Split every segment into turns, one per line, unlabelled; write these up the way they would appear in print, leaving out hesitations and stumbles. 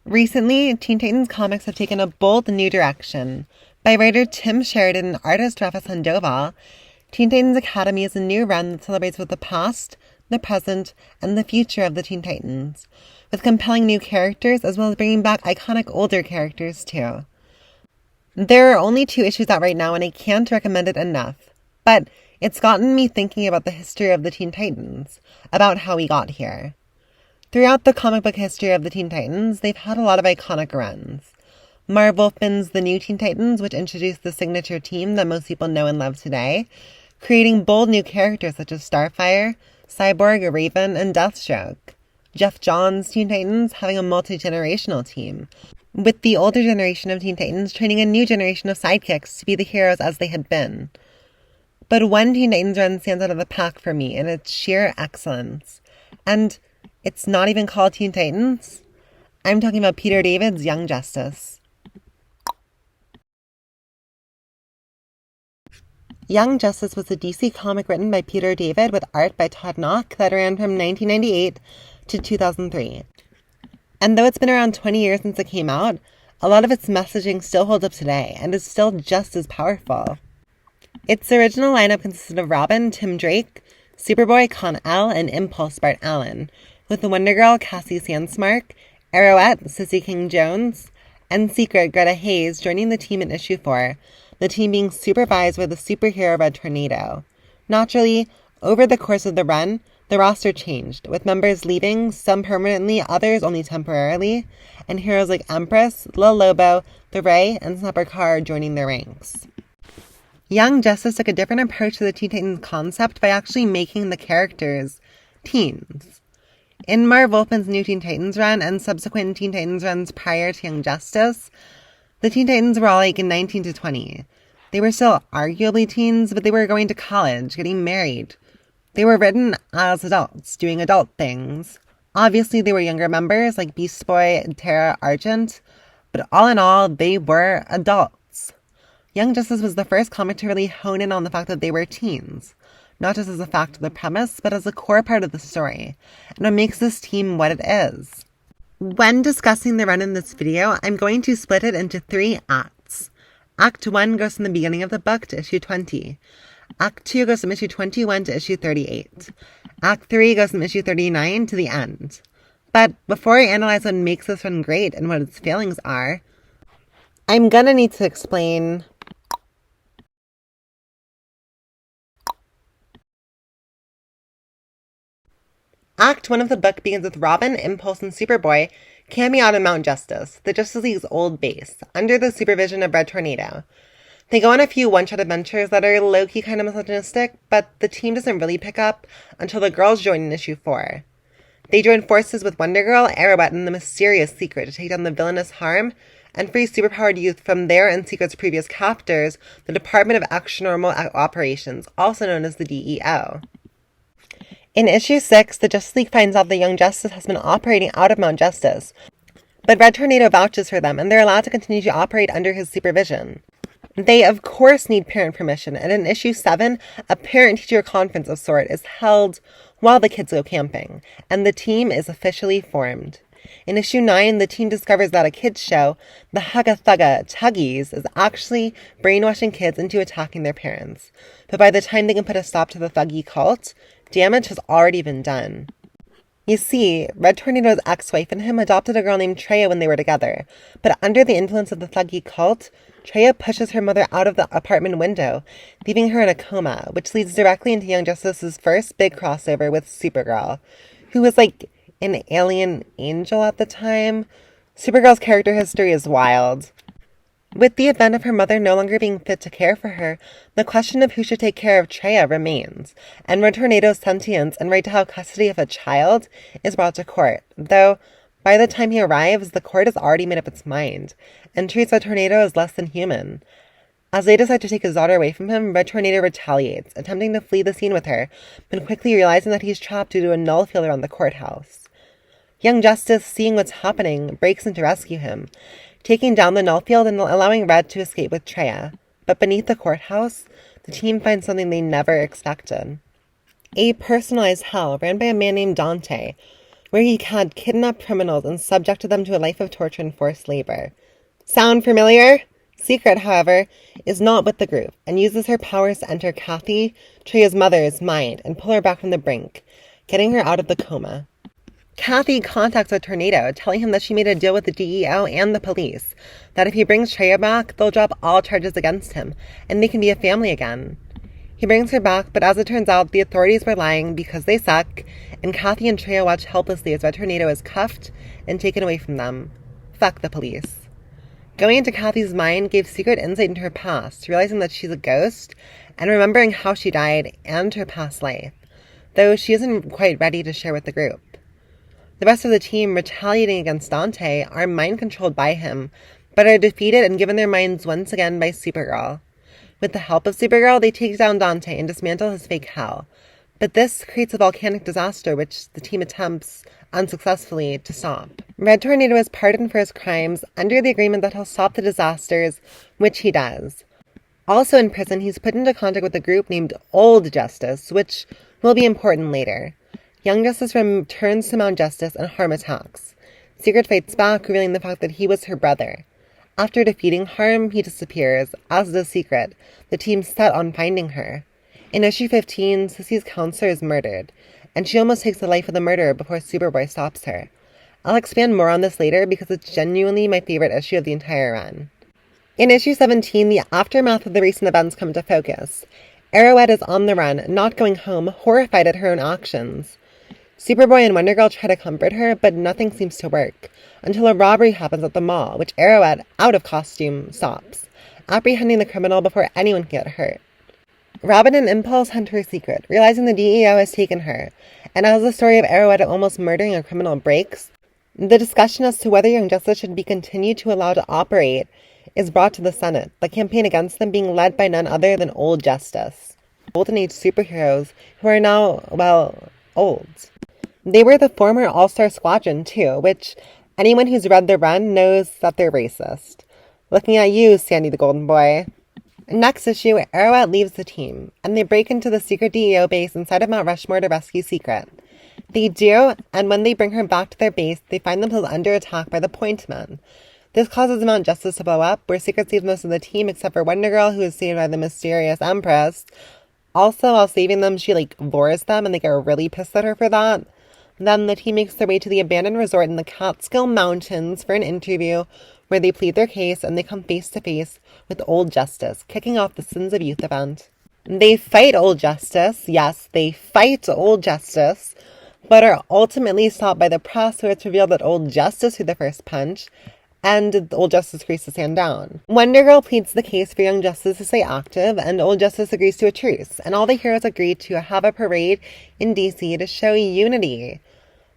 Recently, Teen Titans comics have taken a bold new direction. By writer Tim Sheridan and artist Rafa Sandoval, Teen Titans Academy is a new run that celebrates both the past, the present, and the future of the Teen Titans, with compelling new characters as well as bringing back iconic older characters too. There are only 2 issues out right now and I can't recommend it enough, but it's gotten me thinking about the history of the Teen Titans, about how we got here. Throughout the comic book history of the Teen Titans, they've had a lot of iconic runs. Marv Wolfman's The New Teen Titans, which introduced the signature team that most people know and love today, creating bold new characters such as Starfire, Cyborg, Raven, and Deathstroke. Jeff Johns' Teen Titans having a multi-generational team, with the older generation of Teen Titans training a new generation of sidekicks to be the heroes as they had been. But one Teen Titans run stands out of the pack for me in its sheer excellence. And it's not even called Teen Titans. I'm talking about Peter David's Young Justice. Young Justice was a DC comic written by Peter David with art by Todd Nauck that ran from 1998 to 2003. And though it's been around 20 years since it came out, a lot of its messaging still holds up today and is still just as powerful. Its original lineup consisted of Robin, Tim Drake, Superboy, Kon-El, and Impulse Bart Allen, with the Wonder Girl, Cassie Sandsmark, Arrowette, Sissy King-Jones, and Secret, Greta Hayes, joining the team in issue 4, the team being supervised by the superhero Red Tornado. Naturally, over the course of the run, the roster changed, with members leaving, some permanently, others only temporarily, and heroes like Empress, Lil Lobo, The Ray, and Snapper Carr joining their ranks. Young Justice took a different approach to the Teen Titans concept by actually making the characters teens. In Marv Wolfman's New Teen Titans run and subsequent Teen Titans runs prior to Young Justice, the Teen Titans were all like 19 to 20. They were still arguably teens, but they were going to college, getting married. They were written as adults, doing adult things. Obviously, they were younger members like Beast Boy and Tara Argent, but all in all, they were adults. Young Justice was the first comic to really hone in on the fact that they were teens, not just as a fact of the premise, but as a core part of the story, and what makes this team what it is. When discussing the run in this video, I'm going to split it into 3 acts. Act 1 goes from the beginning of the book to issue 20. Act 2 goes from issue 21 to issue 38. Act 3 goes from issue 39 to the end. But before I analyze what makes this run great and what its failings are, I'm gonna need to explain Act 1 of the book begins with Robin, Impulse, and Superboy camping out in Mount Justice, the Justice League's old base, under the supervision of Red Tornado. They go on a few one-shot adventures that are low-key kind of misogynistic, but the team doesn't really pick up until the girls join in issue 4. They join forces with Wonder Girl, Arrowette, and the mysterious Secret to take down the villainous Harm and free superpowered youth from their and Secret's previous captors, the Department of Extranormal Operations, also known as the DEO. In issue 6, the Justice League finds out that Young Justice has been operating out of Mount Justice, but Red Tornado vouches for them, and they're allowed to continue to operate under his supervision. They, of course, need parent permission, and in issue 7, a parent-teacher conference of sort is held while the kids go camping, and the team is officially formed. In issue 9, the team discovers that a kids' show, the Hugga Thugga Tuggies, is actually brainwashing kids into attacking their parents. But by the time they can put a stop to the Thuggy cult, damage has already been done. You see, Red Tornado's ex-wife and him adopted a girl named Treya when they were together, but under the influence of the Thuggy cult, Treya pushes her mother out of the apartment window, leaving her in a coma, which leads directly into Young Justice's first big crossover with Supergirl, who was like an alien angel at the time. Supergirl's character history is wild. With the event of her mother no longer being fit to care for her, the question of who should take care of Treya remains, and Red Tornado's sentience and right to have custody of a child is brought to court, though by the time he arrives, the court has already made up its mind, and treats Red Tornado as less than human. As they decide to take his daughter away from him, Red Tornado retaliates, attempting to flee the scene with her, but quickly realizing that he's trapped due to a null field around the courthouse. Young Justice, seeing what's happening, breaks in to rescue him, taking down the null field and allowing Red to escape with Treya. But beneath the courthouse, the team finds something they never expected. A personalized hell ran by a man named Dante, where he had kidnapped criminals and subjected them to a life of torture and forced labor. Sound familiar? Secret, however, is not with the group and uses her powers to enter Cassie, Treya's mother's, mind and pull her back from the brink, getting her out of the coma. Cassie contacts a tornado, telling him that she made a deal with the DEO and the police, that if he brings Treya back, they'll drop all charges against him, and they can be a family again. He brings her back, but as it turns out, the authorities were lying because they suck, and Cassie and Treya watch helplessly as Red Tornado is cuffed and taken away from them. Fuck the police. Going into Cassie's mind gave secret insight into her past, realizing that she's a ghost, and remembering how she died and her past life, though she isn't quite ready to share with the group. The rest of the team, retaliating against Dante, are mind-controlled by him, but are defeated and given their minds once again by Supergirl. With the help of Supergirl, they take down Dante and dismantle his fake hell. But this creates a volcanic disaster which the team attempts, unsuccessfully, to stop. Red Tornado is pardoned for his crimes under the agreement that he'll stop the disasters, which he does. Also in prison, he's put into contact with a group named Old Justice, which will be important later. Young Justice returns to Mount Justice and Harm attacks. Secret fights back, revealing the fact that he was her brother. After defeating Harm, he disappears, as does Secret, the team set on finding her. In issue 15, Sissy's counselor is murdered, and she almost takes the life of the murderer before Superboy stops her. I'll expand more on this later because it's genuinely my favorite issue of the entire run. In issue 17, the aftermath of the recent events come to focus. Arrowette is on the run, not going home, horrified at her own actions. Superboy and Wonder Girl try to comfort her, but nothing seems to work, until a robbery happens at the mall, which Arrowette, out of costume, stops, apprehending the criminal before anyone can get hurt. Robin and Impulse hunt her secret, realizing the DEO has taken her, and as the story of Arrowette almost murdering a criminal breaks, the discussion as to whether Young Justice should be continued to allow to operate is brought to the Senate, the campaign against them being led by none other than Old Justice, Golden Age superheroes who are now, well, old. They were the former All-Star Squadron, too, which anyone who's read the run knows that they're racist. Looking at you, Sandy the Golden Boy. Next issue, Arrowette leaves the team, and they break into the secret DEO base inside of Mount Rushmore to rescue Secret. They do, and when they bring her back to their base, they find themselves under attack by the Point Men. This causes Mount Justice to blow up, where Secret saves most of the team except for Wonder Girl, who is saved by the mysterious Empress. Also, while saving them, she, lures them, and they get really pissed at her for that. Then the team makes their way to the abandoned resort in the Catskill Mountains for an interview where they plead their case and they come face to face with Old Justice, kicking off the Sins of Youth event. They fight Old Justice, yes, they fight Old Justice, but are ultimately stopped by the press, where it's revealed that Old Justice threw the first punch, and Old Justice agrees to stand down. Wonder Girl pleads the case for Young Justice to stay active, and Old Justice agrees to a truce, and all the heroes agree to have a parade in DC to show unity.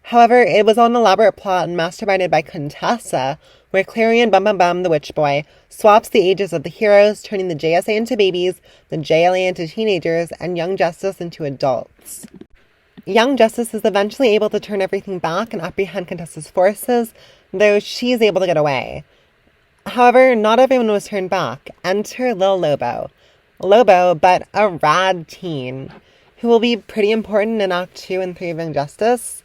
However, it was an elaborate plot and masterminded by Contessa, where Clarion Bum Bum Bum, the Witch Boy, swaps the ages of the heroes, turning the JSA into babies, the JLA into teenagers, and Young Justice into adults. Young Justice is eventually able to turn everything back and apprehend Contessa's forces, though she's able to get away. However, not everyone was turned back. Enter Lil Lobo. Lobo, but a rad teen, who will be pretty important in Act 2 and 3 of Young Justice.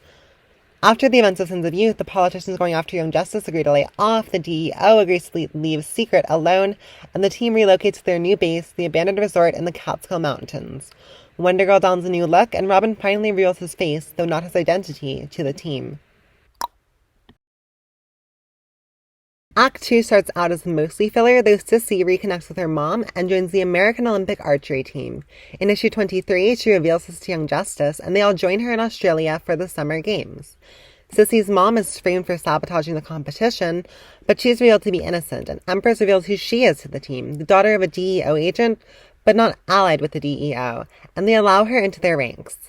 After the events of Sins of Youth, the politicians going after Young Justice agree to lay off, the DEO agrees to leave Secret alone, and the team relocates to their new base, the abandoned resort in the Catskill Mountains. Wonder Girl dons a new look, and Robin finally reveals his face, though not his identity, to the team. Act 2 starts out as mostly filler, though Sissy reconnects with her mom and joins the American Olympic archery team. In issue 23, she reveals this to Young Justice, and they all join her in Australia for the Summer Games. Sissy's mom is framed for sabotaging the competition, but she is revealed to be innocent, and Empress reveals who she is to the team, the daughter of a DEO agent, but not allied with the DEO, and they allow her into their ranks.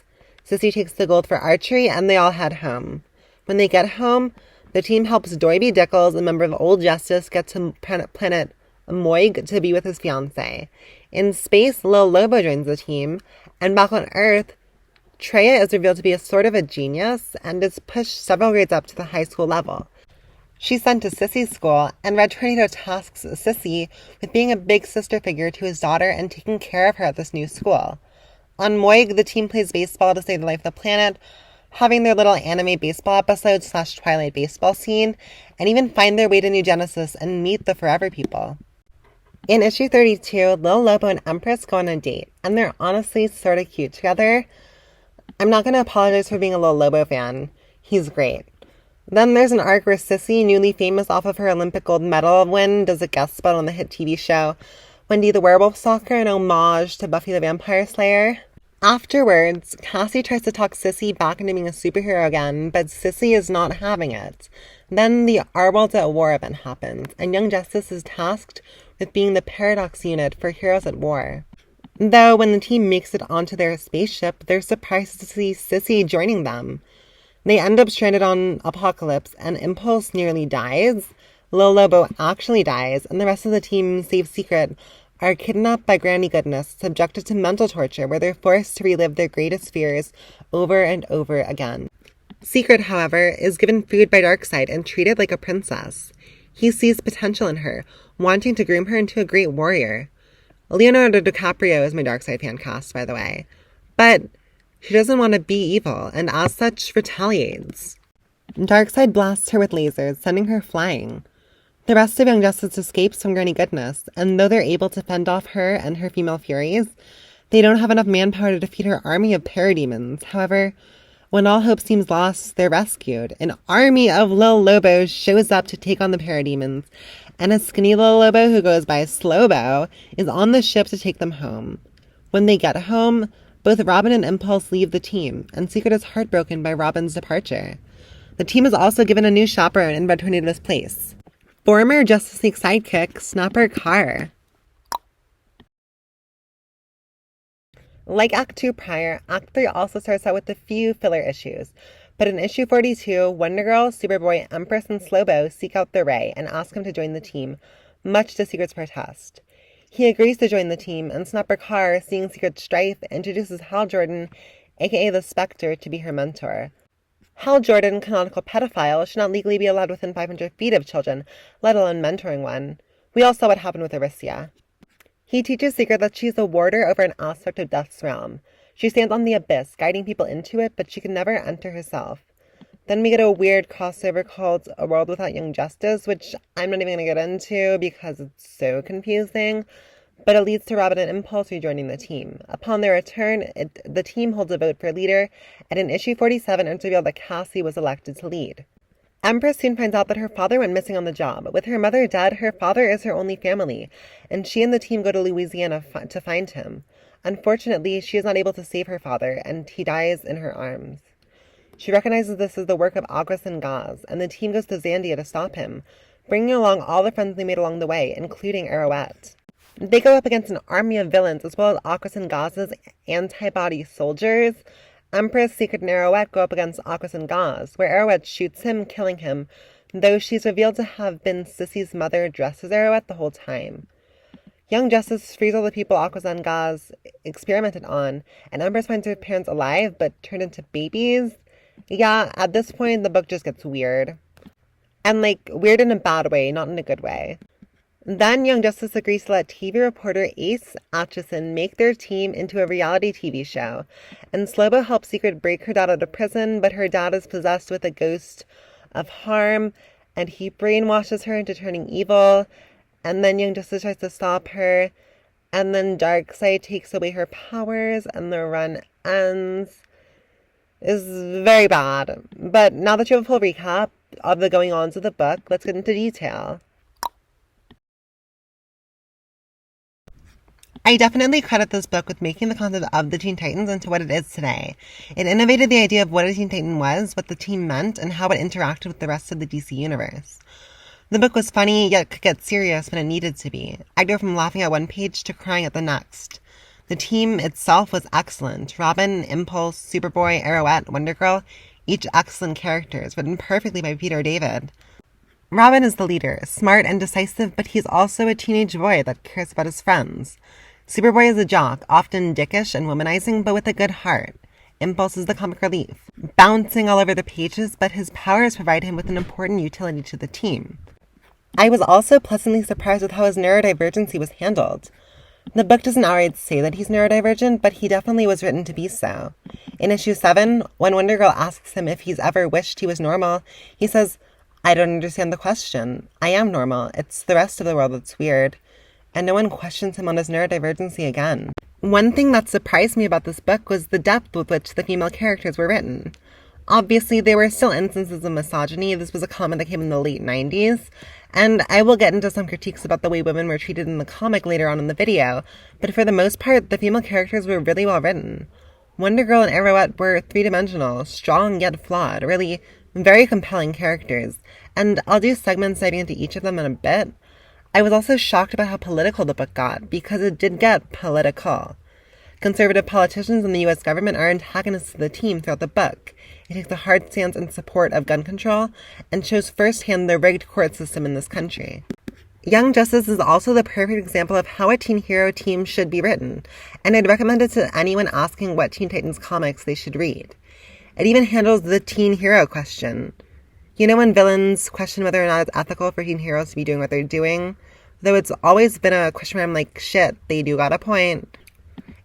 Sissy takes the gold for archery, and they all head home. When they get home, the team helps Doiby Dickles, a member of Old Justice, get to planet Moig to be with his fiancée. In space, Lil Lobo joins the team, and back on Earth, Treya is revealed to be a sort of a genius and is pushed several grades up to the high school level. She's sent to Sissy's school, and Red Tornado tasks Sissy with being a big sister figure to his daughter and taking care of her at this new school. On Moig, the team plays baseball to save the life of the planet, having their little anime baseball episode / Twilight baseball scene, and even find their way to New Genesis and meet the Forever People. In issue 32, Lil Lobo and Empress go on a date, and they're honestly sort of cute together. I'm not going to apologize for being a Lil Lobo fan. He's great. Then there's an arc where Sissy, newly famous off of her Olympic gold medal win, does a guest spot on the hit TV show Wendy the Werewolf Stalker, an homage to Buffy the Vampire Slayer. Afterwards, Cassie tries to talk Sissy back into being a superhero again, but Sissy is not having it. Then the Our World's at War event happens, and Young Justice is tasked with being the Paradox unit for Heroes at War. Though when the team makes it onto their spaceship, they're surprised to see Sissy joining them. They end up stranded on Apocalypse, and Impulse nearly dies. Lil Lobo actually dies, and the rest of the team, save Secret, are kidnapped by Granny Goodness, subjected to mental torture, where they're forced to relive their greatest fears over and over again. Secret, however, is given food by Darkseid and treated like a princess. He sees potential in her, wanting to groom her into a great warrior. Leonardo DiCaprio is my Darkseid fan cast, by the way. But she doesn't want to be evil, and as such, retaliates. Darkseid blasts her with lasers, sending her flying. The rest of Young Justice escapes from Granny Goodness, and though they're able to fend off her and her female furies, they don't have enough manpower to defeat her army of parademons. However, when all hope seems lost, they're rescued. An army of Lil Lobos shows up to take on the parademons, and a skinny Lil Lobo who goes by Slowbo is on the ship to take them home. When they get home, both Robin and Impulse leave the team, and Secret is heartbroken by Robin's departure. The team is also given a new chaperone in Red Tornado's place. Former Justice League sidekick, Snapper Carr. Like Act 2 prior, Act 3 also starts out with a few filler issues. But in issue 42, Wonder Girl, Superboy, Empress, and Slowbo seek out the Ray and ask him to join the team, much to Secret's protest. He agrees to join the team, and Snapper Carr, seeing Secret's strife, introduces Hal Jordan, aka the Spectre, to be her mentor. Hal Jordan, canonical pedophile, should not legally be allowed within 500 feet of children, let alone mentoring one. We all saw what happened with Aricia. He teaches Secret that she's a warder over an aspect of Death's realm. She stands on the abyss, guiding people into it, but she can never enter herself. Then we get a weird crossover called A World Without Young Justice, which I'm not even going to get into because it's so confusing. But it leads to Robin and Impulse rejoining the team. Upon their return, the team holds a vote for leader, and in issue 47 it's revealed that Cassie was elected to lead. Empress soon finds out that her father went missing on the job. With her mother dead, her father is her only family, and she and the team go to Louisiana to find him. Unfortunately, she is not able to save her father, and he dies in her arms. She recognizes this as the work of August and Gaz, and the team goes to Zandia to stop him, bringing along all the friends they made along the way, including Arrowette. They go up against an army of villains, as well as August and Gaz's antibody soldiers. Empress, Secret, and Arrowette go up against August and Gaz, where Arrowette shoots him, killing him, though she's revealed to have been Sissy's mother dressed as Arrowette the whole time. Young Justice frees all the people August and Gaz experimented on, and Empress finds her parents alive, but turned into babies. Yeah, at this point, the book just gets weird. And, weird in a bad way, not in a good way. Then Young Justice agrees to let TV reporter Ace Atchison make their team into a reality TV show. And Slowbo helps Secret break her dad out of prison, but her dad is possessed with a ghost of harm, and he brainwashes her into turning evil. And then Young Justice tries to stop her, and then Darkseid takes away her powers, and the run ends. It's very bad. But now that you have a full recap of the going-ons of the book, let's get into detail. I definitely credit this book with making the concept of the Teen Titans into what it is today. It innovated the idea of what a Teen Titan was, what the team meant, and how it interacted with the rest of the DC universe. The book was funny, yet could get serious when it needed to be. I'd go from laughing at one page to crying at the next. The team itself was excellent. Robin, Impulse, Superboy, Arrowette, Wonder Girl, each excellent characters, written perfectly by Peter David. Robin is the leader, smart and decisive, but he's also a teenage boy that cares about his friends. Superboy is a jock, often dickish and womanizing, but with a good heart. Impulse is the comic relief, bouncing all over the pages, but his powers provide him with an important utility to the team. I was also pleasantly surprised with how his neurodivergency was handled. The book doesn't outright say that he's neurodivergent, but he definitely was written to be so. In issue 7, when Wonder Girl asks him if he's ever wished he was normal, he says, "I don't understand the question. I am normal. It's the rest of the world that's weird." And no one questions him on his neurodivergency again. One thing that surprised me about this book was the depth with which the female characters were written. Obviously, there were still instances of misogyny. This was a comic that came in the late 90s, and I will get into some critiques about the way women were treated in the comic later on in the video, but for the most part, the female characters were really well written. Wonder Girl and Arrowette were three-dimensional, strong yet flawed, really very compelling characters, and I'll do segments diving into each of them in a bit. I was also shocked about how political the book got, because it did get political. Conservative politicians in the U.S. government are antagonists of the team throughout the book. It takes a hard stance in support of gun control and shows firsthand the rigged court system in this country. Young Justice is also the perfect example of how a teen hero team should be written, and I'd recommend it to anyone asking what Teen Titans comics they should read. It even handles the teen hero question. You know when villains question whether or not it's ethical for teen heroes to be doing what they're doing? Though it's always been a question where I'm like, shit, they do got a point.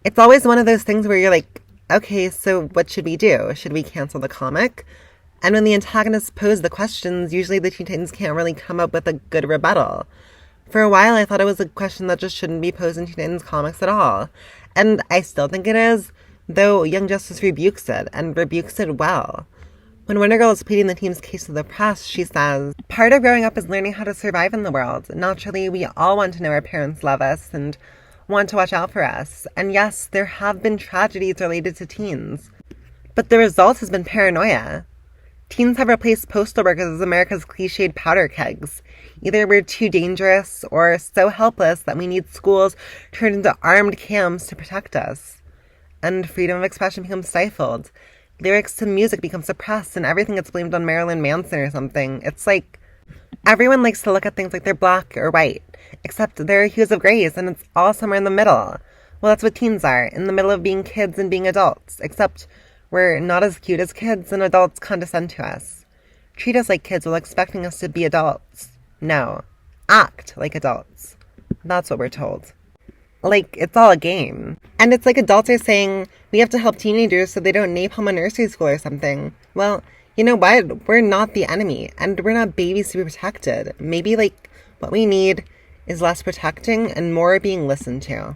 It's always one of those things where you're like, okay, so what should we do? Should we cancel the comic? And when the antagonists pose the questions, usually the Teen Titans can't really come up with a good rebuttal. For a while, I thought it was a question that just shouldn't be posed in Teen Titans comics at all. And I still think it is, though Young Justice rebukes it, and rebukes it well. When Wonder Girl is pleading the team's case to the press, she says, "Part of growing up is learning how to survive in the world. Naturally, we all want to know our parents love us and want to watch out for us. And yes, there have been tragedies related to teens. But the result has been paranoia. Teens have replaced postal workers as America's cliched powder kegs. Either we're too dangerous or so helpless that we need schools turned into armed camps to protect us. And freedom of expression becomes stifled. Lyrics to music become suppressed and everything gets blamed on Marilyn Manson or something. It's like everyone likes to look at things like they're black or white, except there are hues of grays and it's all somewhere in the middle. Well, that's what teens are, in the middle of being kids and being adults, except we're not as cute as kids and adults condescend to us. Treat us like kids while expecting us to be adults. No. Act like adults. That's what we're told. Like, it's all a game. And it's like adults are saying, we have to help teenagers so they don't napalm a nursery school or something. Well, you know what? We're not the enemy, and we're not babies to be protected. Maybe, like, what we need is less protecting and more being listened to.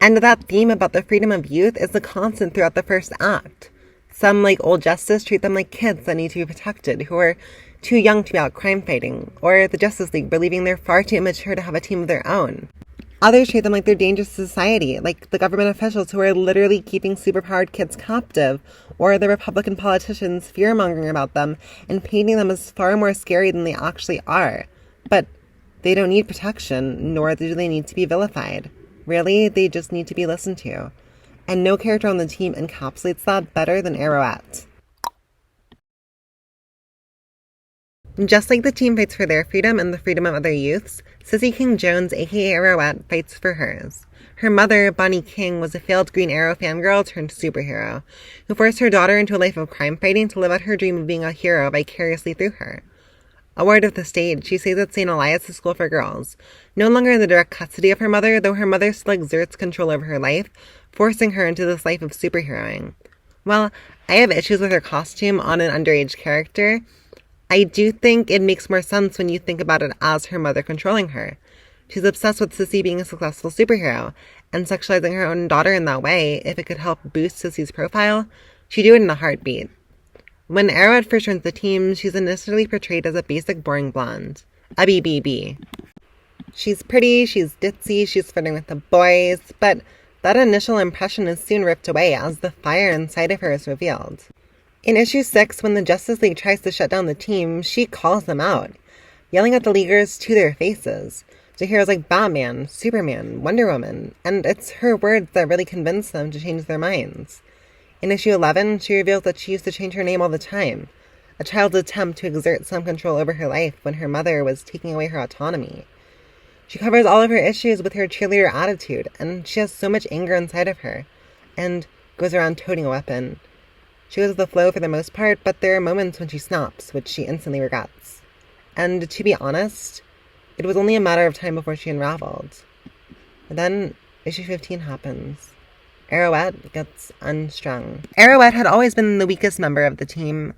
And that theme about the freedom of youth is the constant throughout the first act. Some, like Old Justice, treat them like kids that need to be protected, who are too young to be out crime fighting, or the Justice League believing they're far too immature to have a team of their own. Others treat them like they're dangerous to society, like the government officials who are literally keeping superpowered kids captive, or the Republican politicians fear-mongering about them and painting them as far more scary than they actually are. But they don't need protection, nor do they need to be vilified. Really, they just need to be listened to. And no character on the team encapsulates that better than Arrowette. Just like the team fights for their freedom and the freedom of other youths, Sissy King Jones, aka Arrowette, fights for hers. Her mother, Bonnie King, was a failed Green Arrow fangirl turned superhero, who forced her daughter into a life of crime fighting to live out her dream of being a hero vicariously through her. A ward of the state, she stays at St. Elias' School for Girls, no longer in the direct custody of her mother, though her mother still exerts control over her life, forcing her into this life of superheroing. Well, I have issues with her costume on an underage character. I do think it makes more sense when you think about it as her mother controlling her. She's obsessed with Sissy being a successful superhero, and sexualizing her own daughter in that way, if it could help boost Sissy's profile, she'd do it in a heartbeat. When Arrowette first joins the team, she's initially portrayed as a basic boring blonde. A BBB. She's pretty, she's ditzy, she's flirting with the boys, but that initial impression is soon ripped away as the fire inside of her is revealed. In issue 6, when the Justice League tries to shut down the team, she calls them out, yelling at the Leaguers to their faces, to heroes like Batman, Superman, Wonder Woman, and it's her words that really convince them to change their minds. In issue 11, she reveals that she used to change her name all the time, a child's attempt to exert some control over her life when her mother was taking away her autonomy. She covers all of her issues with her cheerleader attitude, and she has so much anger inside of her, and goes around toting a weapon. She goes with the flow for the most part, but there are moments when she snaps, which she instantly regrets. And to be honest, it was only a matter of time before she unraveled. And then Issue 15 happens. Arrowette gets unstrung. Arrowette had always been the weakest member of the team.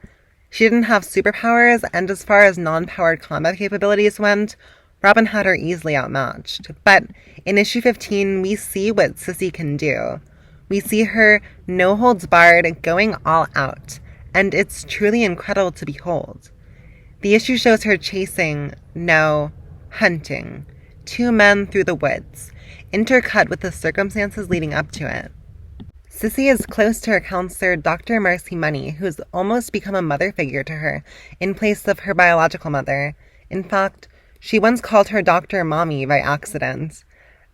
She didn't have superpowers, and as far as non-powered combat capabilities went, Robin had her easily outmatched. But in issue 15, we see what Sissy can do. We see her no-holds-barred going all out, and it's truly incredible to behold. The issue shows her hunting, 2 men through the woods, intercut with the circumstances leading up to it. Sissy is close to her counselor, Dr. Marcy Money, who's almost become a mother figure to her, in place of her biological mother. In fact, she once called her Dr. Mommy by accident.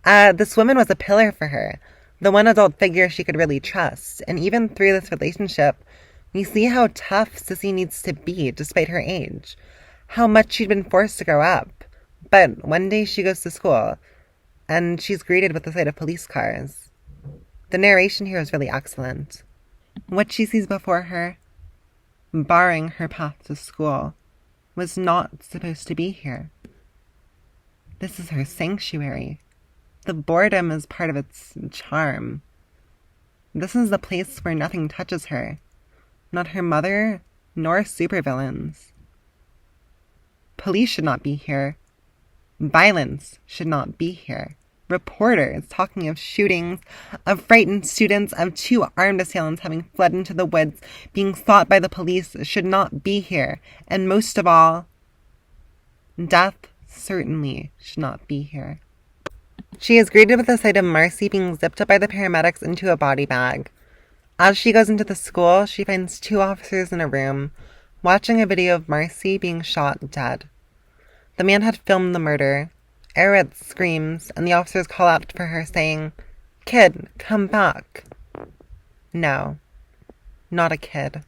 This woman was a pillar for her, the one adult figure she could really trust, and even through this relationship, we see how tough Sissy needs to be despite her age, how much she'd been forced to grow up. But one day she goes to school, and she's greeted with the sight of police cars. The narration here is really excellent. What she sees before her, barring her path to school, was not supposed to be here. This is her sanctuary. The boredom is part of its charm. This is the place where nothing touches her, not her mother, nor supervillains. Police should not be here. Violence should not be here. Reporters talking of shootings, of frightened students, of 2 armed assailants having fled into the woods, being sought by the police, should not be here. And most of all, death certainly should not be here. She is greeted with the sight of Marcy being zipped up by the paramedics into a body bag. As she goes into the school, she finds 2 officers in a room, watching a video of Marcy being shot dead. The man had filmed the murder. Arrowette screams, and the officers call out for her, saying, "Kid, come back." No, not a kid.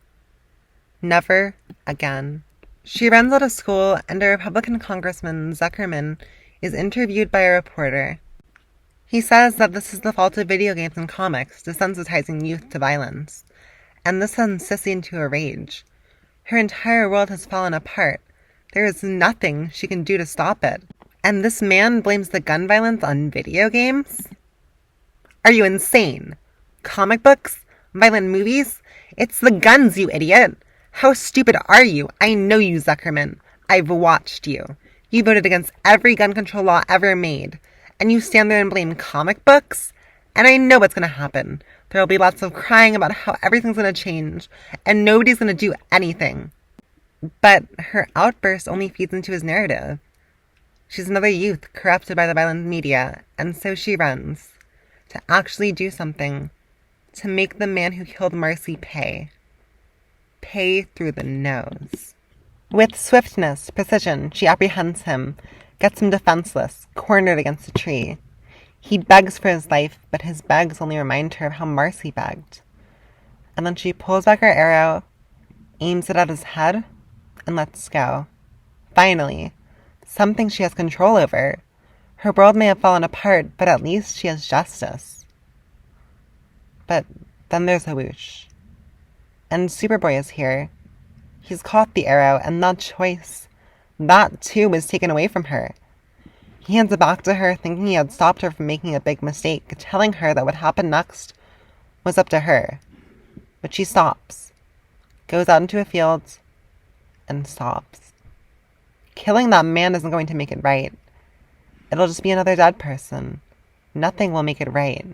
Never again. She runs out of school, and a Republican Congressman, Zuckerman, is interviewed by a reporter. He says that this is the fault of video games and comics, desensitizing youth to violence. And this sends Sissy into a rage. Her entire world has fallen apart. There is nothing she can do to stop it. And this man blames the gun violence on video games? Are you insane? Comic books? Violent movies? It's the guns, you idiot! How stupid are you? I know you, Zuckerman. I've watched you. You voted against every gun control law ever made. And you stand there and blame comic books? And I know what's going to happen. There'll be lots of crying about how everything's going to change, and nobody's going to do anything. But her outburst only feeds into his narrative. She's another youth corrupted by the violent media, and so she runs. To actually do something. To make the man who killed Marcy pay. Pay through the nose. With swiftness, precision, she apprehends him, gets him defenseless, cornered against a tree. He begs for his life, but his begs only remind her of how Marcy begged. And then she pulls back her arrow, aims it at his head, and lets go. Finally. Something she has control over. Her world may have fallen apart, but at least she has justice. But then there's a whoosh. And Superboy is here. He's caught the arrow, and that choice, that too was taken away from her. He hands it back to her, thinking he had stopped her from making a big mistake, telling her that what happened next was up to her. But she stops, goes out into a field, and stops. Killing that man isn't going to make it right. It'll just be another dead person. Nothing will make it right.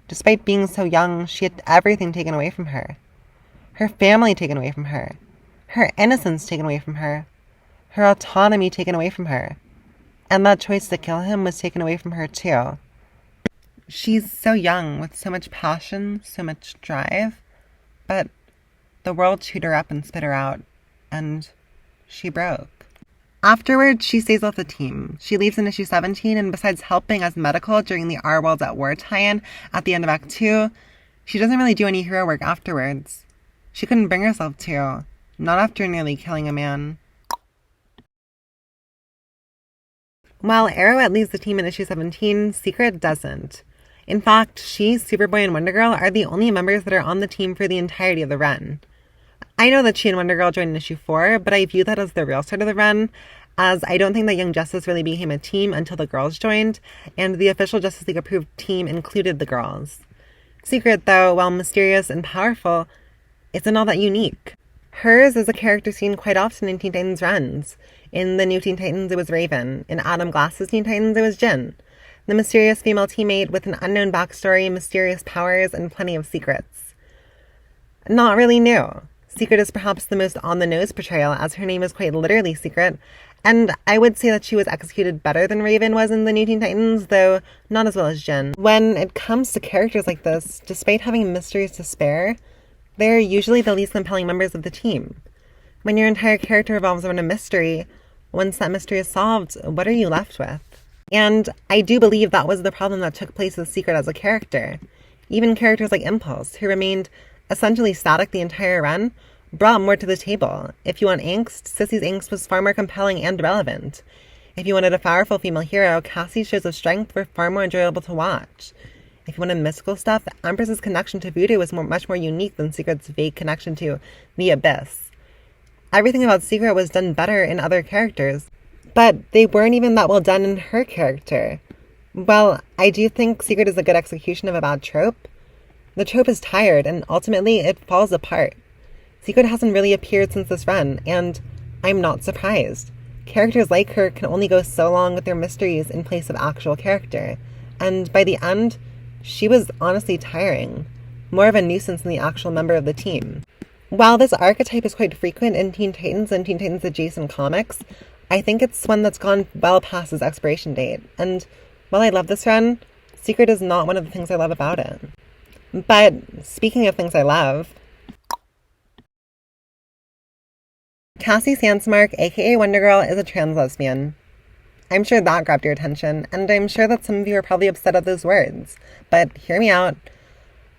Despite being so young, she had everything taken away from her. Her family taken away from her. Her innocence taken away from her. Her autonomy taken away from her. And that choice to kill him was taken away from her too. She's so young, with so much passion, so much drive, but the world chewed her up and spit her out, and she broke. Afterwards, she stays off the team. She leaves in issue 17, and besides helping as medical during the Our Worlds at War tie-in at the end of Act 2, she doesn't really do any hero work afterwards. She couldn't bring herself to, not after nearly killing a man. While Arrowette leaves the team in issue 17, Secret doesn't. In fact, she, Superboy, and Wonder Girl are the only members that are on the team for the entirety of the run. I know that she and Wonder Girl joined in issue 4, but I view that as the real start of the run, as I don't think that Young Justice really became a team until the girls joined, and the official Justice League approved team included the girls. Secret, though, while mysterious and powerful, isn't all that unique. Hers is a character seen quite often in Teen Titans runs. In the New Teen Titans, it was Raven. In Adam Glass's Teen Titans, it was Jin. The mysterious female teammate with an unknown backstory, mysterious powers, and plenty of secrets. Not really new. Secret is perhaps the most on-the-nose portrayal, as her name is quite literally Secret, and I would say that she was executed better than Raven was in the New Teen Titans, though not as well as Jin. When it comes to characters like this, despite having mysteries to spare, they're usually the least compelling members of the team. When your entire character revolves around a mystery, once that mystery is solved, what are you left with? And I do believe that was the problem that took place with Secret as a character. Even characters like Impulse, who remained essentially static the entire run, brought more to the table. If you want angst, Sissy's angst was far more compelling and relevant. If you wanted a powerful female hero, Cassie's shows of strength were far more enjoyable to watch. If you wanted mystical stuff, Empress's connection to voodoo was much more unique than Secret's vague connection to the abyss. Everything about Secret was done better in other characters, but they weren't even that well done in her character. Well, I do think Secret is a good execution of a bad trope. The trope is tired, and ultimately it falls apart. Secret hasn't really appeared since this run, and I'm not surprised. Characters like her can only go so long with their mysteries in place of actual character, and by the end, she was honestly tiring. More of a nuisance than the actual member of the team. While this archetype is quite frequent in Teen Titans and Teen Titans adjacent comics, I think it's one that's gone well past its expiration date, and while I love this run, Secret is not one of the things I love about it. But speaking of things I love, Cassie Sandsmark, aka Wonder Girl, is a trans lesbian. I'm sure that grabbed your attention, and I'm sure that some of you are probably upset at those words, but hear me out.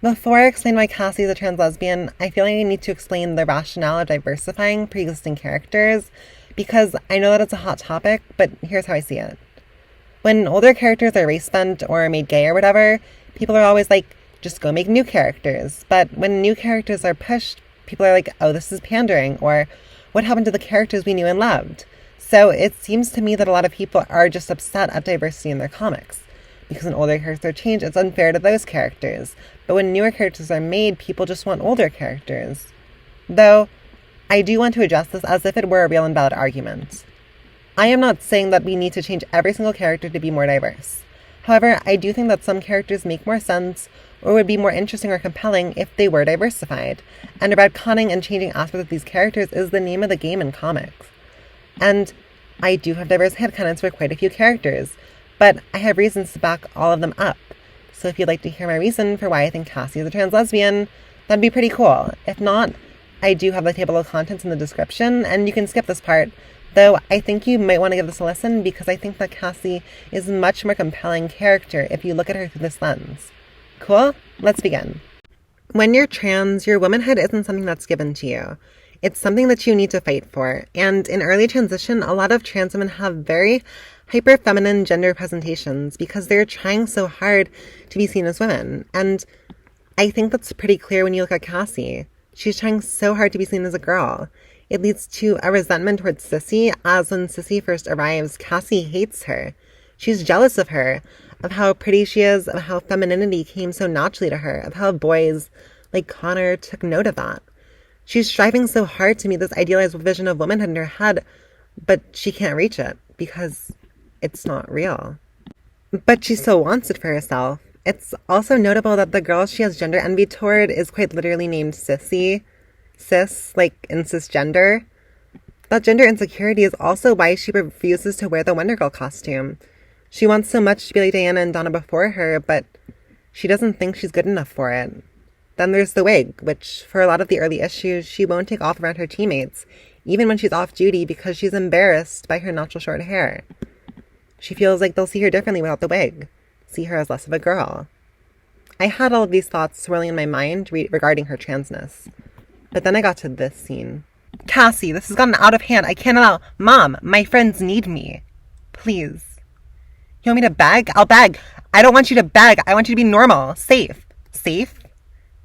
Before I explain why Cassie is a trans lesbian, I feel like I need to explain the rationale of diversifying pre-existing characters, because I know that it's a hot topic, but here's how I see it. When older characters are race-bent or made gay or whatever, people are always like, just go make new characters. But when new characters are pushed, people are like, oh, this is pandering, or what happened to the characters we knew and loved? So it seems to me that a lot of people are just upset at diversity in their comics. Because when older characters change, it's unfair to those characters. But when newer characters are made, people just want older characters. Though, I do want to address this as if it were a real and valid argument. I am not saying that we need to change every single character to be more diverse. However, I do think that some characters make more sense or would be more interesting or compelling if they were diversified. And retconning and changing aspects of these characters is the name of the game in comics. And I do have diverse headcanons for quite a few characters, but I have reasons to back all of them up. So if you'd like to hear my reason for why I think Cassie is a trans lesbian, that'd be pretty cool. If not, I do have the table of contents in the description, and you can skip this part, though I think you might want to give this a listen because I think that Cassie is a much more compelling character if you look at her through this lens. Cool? Let's begin. When you're trans, your womanhood isn't something that's given to you. It's something that you need to fight for, and in early transition, a lot of trans women have very hyper-feminine gender presentations because they're trying so hard to be seen as women, and I think that's pretty clear when you look at Cassie. She's trying so hard to be seen as a girl. It leads to a resentment towards Sissy, as when Sissy first arrives, Cassie hates her. She's jealous of her, of how pretty she is, of how femininity came so naturally to her, of how boys like Connor took note of that. She's striving so hard to meet this idealized vision of womanhood in her head, but she can't reach it because it's not real. But she still wants it for herself. It's also notable that the girl she has gender envy toward is quite literally named Sissy. Cis, like in cisgender. That gender insecurity is also why she refuses to wear the Wonder Girl costume. She wants so much to be like Diana and Donna before her, but she doesn't think she's good enough for it. Then there's the wig, which for a lot of the early issues, she won't take off around her teammates, even when she's off duty because she's embarrassed by her natural short hair. She feels like they'll see her differently without the wig, see her as less of a girl. I had all of these thoughts swirling in my mind regarding her transness. But then I got to this scene. Cassie, this has gotten out of hand. I can't allow... Mom, my friends need me. Please. You want me to beg? I'll beg. I don't want you to beg. I want you to be normal. Safe. Safe?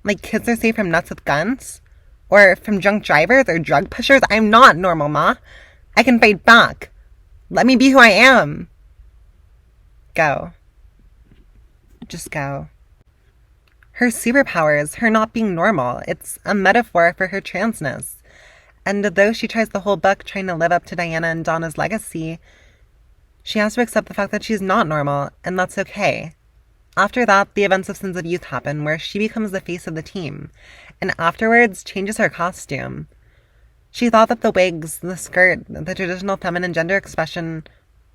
Like kids are safe from nuts with guns? Or from drunk drivers or drug pushers? I'm not normal, Ma. I can fight back. Let me be who I am. Go. Just go. Her superpowers, her not being normal, it's a metaphor for her transness. And though she tries the whole book trying to live up to Diana and Donna's legacy, she has to accept the fact that she's not normal, and that's okay. After that, the events of Sins of Youth happen, where she becomes the face of the team, and afterwards changes her costume. She thought that the wigs, the skirt, the traditional feminine gender expression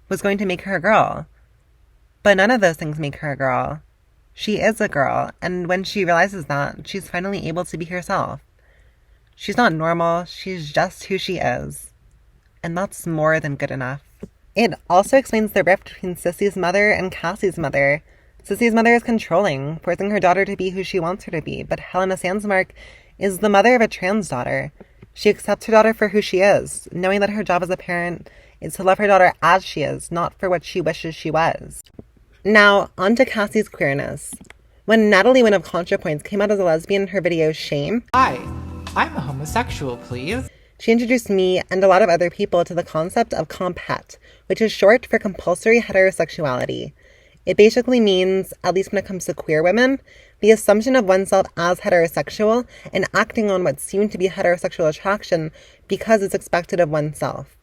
was going to make her a girl. But none of those things make her a girl. She is a girl, and when she realizes that, she's finally able to be herself. She's not normal, she's just who she is. And that's more than good enough. It also explains the rift between Sissy's mother and Cassie's mother. Sissy's mother is controlling, forcing her daughter to be who she wants her to be, but Helena Sandsmark is the mother of a trans daughter. She accepts her daughter for who she is, knowing that her job as a parent is to love her daughter as she is, not for what she wishes she was. Now, on to Cassie's queerness. When Natalie Wynn of ContraPoints came out as a lesbian in her video Shame,
Hi, I'm a homosexual, please.
She introduced me and a lot of other people to the concept of comphet, which is short for compulsory heterosexuality. It basically means, at least when it comes to queer women, the assumption of oneself as heterosexual and acting on what seemed to be heterosexual attraction because it's expected of oneself.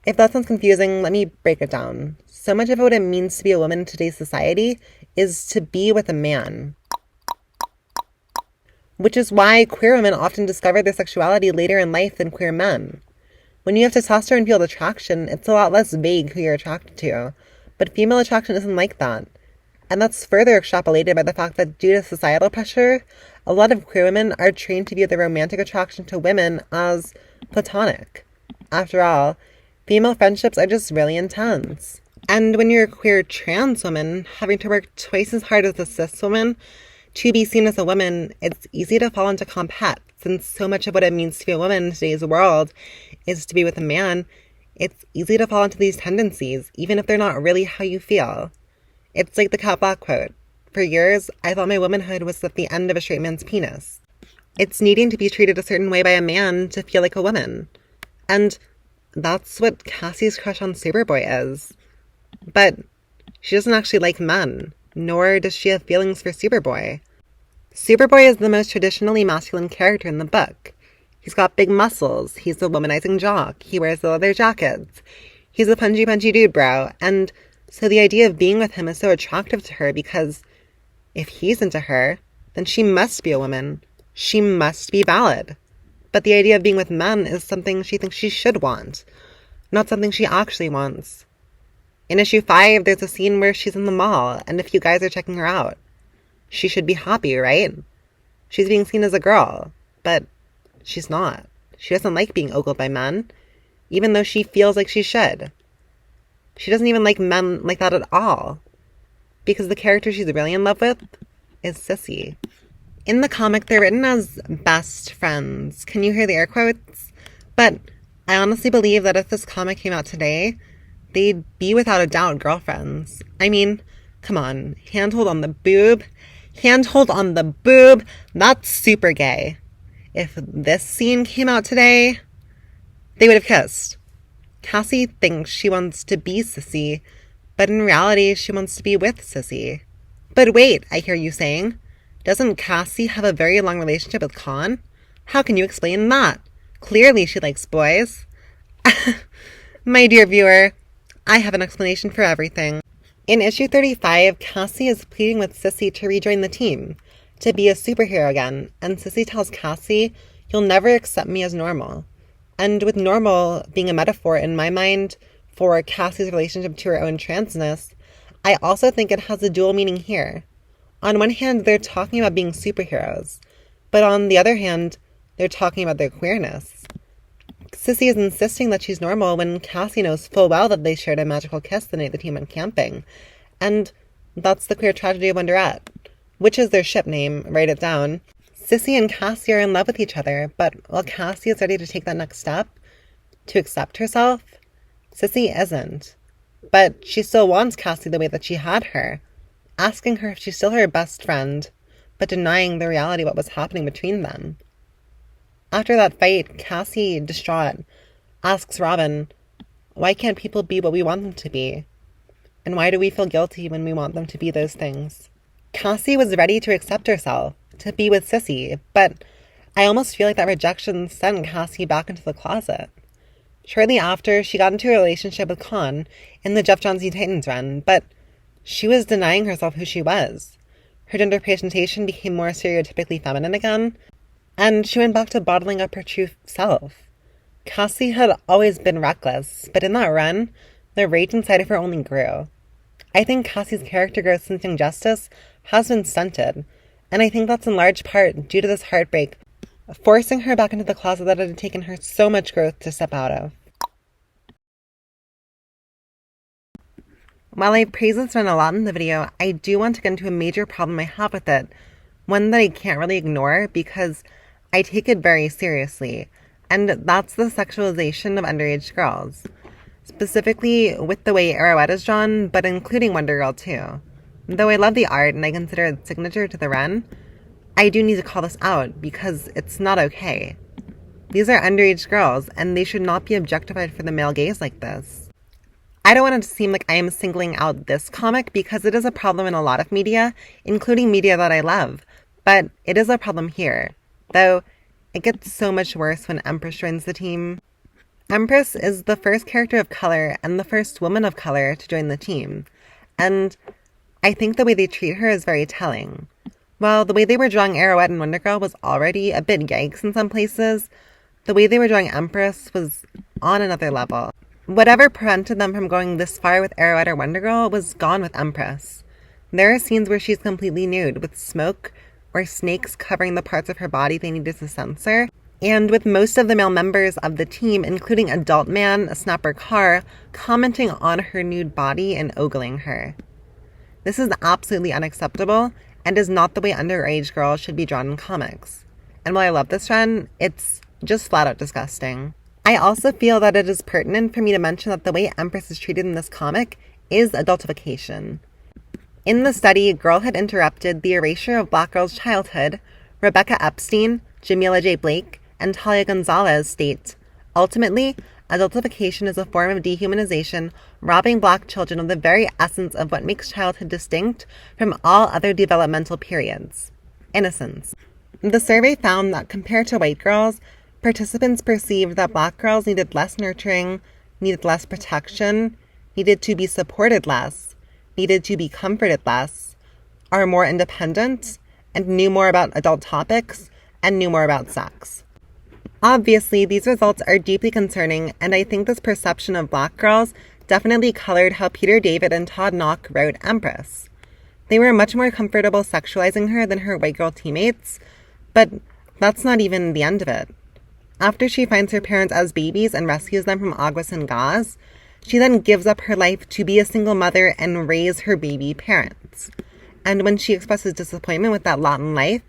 If that sounds confusing, let me break it down. So much of what it means to be a woman in today's society is to be with a man. Which is why queer women often discover their sexuality later in life than queer men. When you have testosterone fueled attraction, it's a lot less vague who you're attracted to. But female attraction isn't like that. And that's further extrapolated by the fact that due to societal pressure, a lot of queer women are trained to view their romantic attraction to women as platonic. After all, female friendships are just really intense. And when you're a queer trans woman, having to work twice as hard as a cis woman to be seen as a woman, it's easy to fall into comphet, since so much of what it means to be a woman in today's world is to be with a man. It's easy to fall into these tendencies, even if they're not really how you feel. It's like the Cat Black quote. For years, I thought my womanhood was at the end of a straight man's penis. It's needing to be treated a certain way by a man to feel like a woman. And that's what Cassie's crush on Superboy is. But she doesn't actually like men, nor does she have feelings for Superboy. Superboy is the most traditionally masculine character in the book. He's got big muscles, he's the womanizing jock, he wears the leather jackets, he's a punchy dude bro, and so the idea of being with him is so attractive to her because if he's into her, then she must be a woman. She must be valid. But the idea of being with men is something she thinks she should want, not something she actually wants. In issue 5, there's a scene where she's in the mall, and a few guys are checking her out. She should be happy, right? She's being seen as a girl, but she's not. She doesn't like being ogled by men, even though she feels like she should. She doesn't even like men like that at all, because the character she's really in love with is Sissy. In the comic, they're written as best friends. Can you hear the air quotes? But I honestly believe that if this comic came out today, they'd be without a doubt girlfriends. I mean, come on, handhold on the boob. Handhold on the boob. That's super gay. If this scene came out today, they would have kissed. Cassie thinks she wants to be Sissy, but in reality, she wants to be with Sissy. But wait, I hear you saying, doesn't Cassie have a very long relationship with Kon? How can you explain that? Clearly she likes boys. My dear viewer, I have an explanation for everything. In issue 35, Cassie is pleading with Sissy to rejoin the team, to be a superhero again, and Sissy tells Cassie, "You'll never accept me as normal." And with normal being a metaphor in my mind for Cassie's relationship to her own transness, I also think it has a dual meaning here. On one hand, they're talking about being superheroes, but on the other hand, they're talking about their queerness. Sissy is insisting that she's normal when Cassie knows full well that they shared a magical kiss the night the team went camping. And that's the queer tragedy of Wonderette, which is their ship name, write it down. Sissy and Cassie are in love with each other, but while Cassie is ready to take that next step, to accept herself, Sissy isn't. But she still wants Cassie the way that she had her, asking her if she's still her best friend, but denying the reality of what was happening between them. After that fight, Cassie, distraught, asks Robin, Why can't people be what we want them to be? And why do we feel guilty when we want them to be those things? Cassie was ready to accept herself, to be with Sissy, but I almost feel like that rejection sent Cassie back into the closet. Shortly after, she got into a relationship with Kon in the Jeff Johns Teen Titans run, but she was denying herself who she was. Her gender presentation became more stereotypically feminine again, and she went back to bottling up her true self. Cassie had always been reckless, but in that run, the rage inside of her only grew. I think Cassie's character growth since Young Justice has been stunted, and I think that's in large part due to this heartbreak, forcing her back into the closet that had taken her so much growth to step out of. While I praise this run a lot in the video, I do want to get into a major problem I have with it, one that I can't really ignore because I take it very seriously, and that's the sexualization of underage girls. Specifically with the way Arrowette is drawn, but including Wonder Girl too. Though I love the art and I consider it signature to the run, I do need to call this out because it's not okay. These are underage girls, and they should not be objectified for the male gaze like this. I don't want it to seem like I am singling out this comic because it is a problem in a lot of media, including media that I love, but it is a problem here. Though, it gets so much worse when Empress joins the team. Empress is the first character of color and the first woman of color to join the team, and I think the way they treat her is very telling. While the way they were drawing Arrowette and Wonder Girl was already a bit yikes in some places, the way they were drawing Empress was on another level. Whatever prevented them from going this far with Arrowette or Wonder Girl was gone with Empress. There are scenes where she's completely nude, with smoke or snakes covering the parts of her body they needed to censor, and with most of the male members of the team, including Adult Man, Snapper Carr, commenting on her nude body and ogling her. This is absolutely unacceptable, and is not the way underage girls should be drawn in comics. And while I love this run, it's just flat out disgusting. I also feel that it is pertinent for me to mention that the way Empress is treated in this comic is adultification. In the study, Girl had interrupted the erasure of Black girls' childhood. Rebecca Epstein, Jamila J. Blake, and Talia Gonzalez state, ultimately, adultification is a form of dehumanization, robbing Black children of the very essence of what makes childhood distinct from all other developmental periods: innocence. The survey found that compared to white girls, participants perceived that Black girls needed less nurturing, needed less protection, needed to be supported less, needed to be comforted less, are more independent, and knew more about adult topics, and knew more about sex. Obviously, these results are deeply concerning, and I think this perception of Black girls definitely colored how Peter David and Todd Knock wrote Empress. They were much more comfortable sexualizing her than her white girl teammates, but that's not even the end of it. After she finds her parents as babies and rescues them from Aguas and Gaz, she then gives up her life to be a single mother and raise her baby parents. And when she expresses disappointment with that lot in life,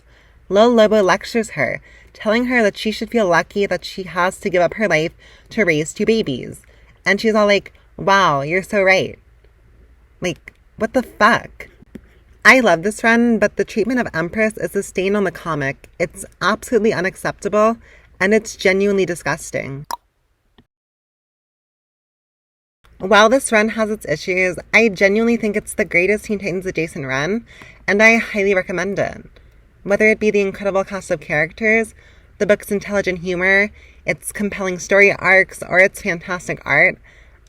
Lil Lobo lectures her, telling her that she should feel lucky that she has to give up her life to raise two babies. And she's all like, wow, you're so right. Like, what the fuck? I love this run, but the treatment of Empress is a stain on the comic. It's absolutely unacceptable, and it's genuinely disgusting. While this run has its issues, I genuinely think it's the greatest Teen Titans adjacent run, and I highly recommend it. Whether it be the incredible cast of characters, the book's intelligent humor, its compelling story arcs, or its fantastic art,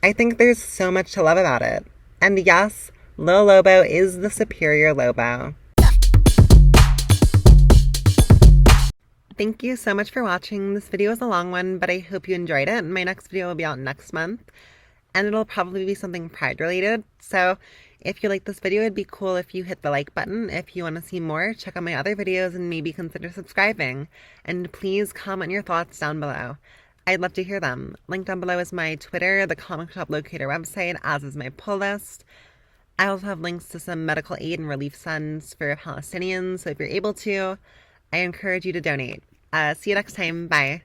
I think there's so much to love about it. And yes, Lil Lobo is the superior Lobo. Thank you so much for watching. This video is a long one, but I hope you enjoyed it. My next video will be out next month, and it'll probably be something Pride related. So if you like this video, it'd be cool if you hit the like button. If you want to see more, check out my other videos and maybe consider subscribing. And please comment your thoughts down below. I'd love to hear them. Link down below is my Twitter, the comic shop locator website, as is my pull list. I also have links to some medical aid and relief funds for Palestinians, so if you're able to, I encourage you to donate. See you next time. Bye.